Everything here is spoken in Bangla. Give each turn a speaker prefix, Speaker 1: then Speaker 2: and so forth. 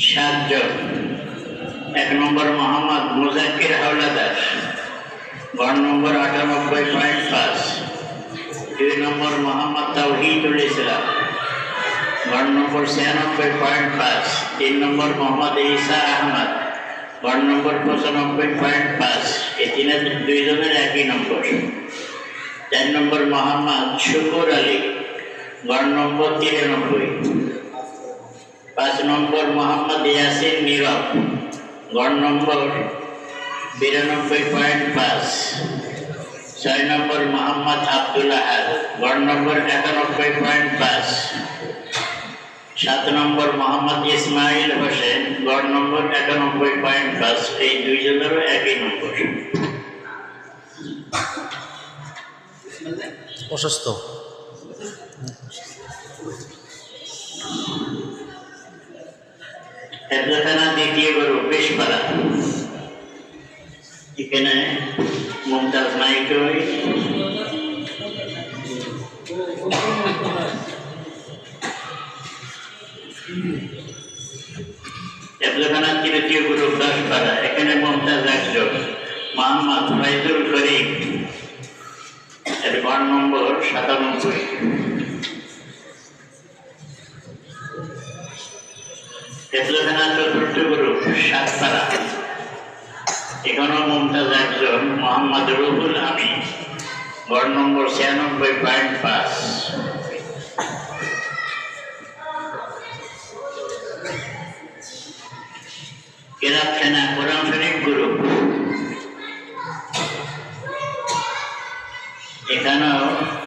Speaker 1: সাতজন। 1 নম্বর মোহাম্মদ মুজাক্কির হাওলাদার, ওয়ার্ড নম্বর 98.5। 2 নম্বর মোহাম্মদ তাওহীদুল ইসলাম, ওয়ার্ড নম্বর 96.5। 3 নম্বর মোহাম্মদ ঈসা আহমদ, ওয়ার্ড নম্বর 95.5। এই দুইজনের একই নম্বর। 4 নম্বর মোহাম্মদ শুকুর আলী, ওয়ার্ড নম্বর 93। 5 নম্বর মোহাম্মদ ইয়াসিন নীরব, ওয়ার্ড নম্বর 92.5। 6 নম্বর মোহাম্মদ আব্দুল আহাদ, ওয়ার্ড নম্বর 91.5। 7 নম্বর মোহাম্মদ ইসমাইল হোসেন, ওয়ার্ড নম্বর 91.5। এই দুইজনেরও একই নম্বর।
Speaker 2: অসুস্থ।
Speaker 1: হেফজখানা দ্বিতীয় গ্রুপ পেশপাড়া। এখানে মুমতাজ নাইকই, হেফজখানা তৃতীয় গ্রুপ 10 পাড়া। এখানে মুমতাজ একজন, মোহাম্মদ ফাইজুল করিম, এর ওয়ার্ড নম্বর 97। হেফজখানা চতুর্থ গ্রুপ 7 পাড়া। এখানেও মুমতাজ একজন, মোহাম্মদ রুহুল আমিন, ওয়ার্ড নম্বর 96.5।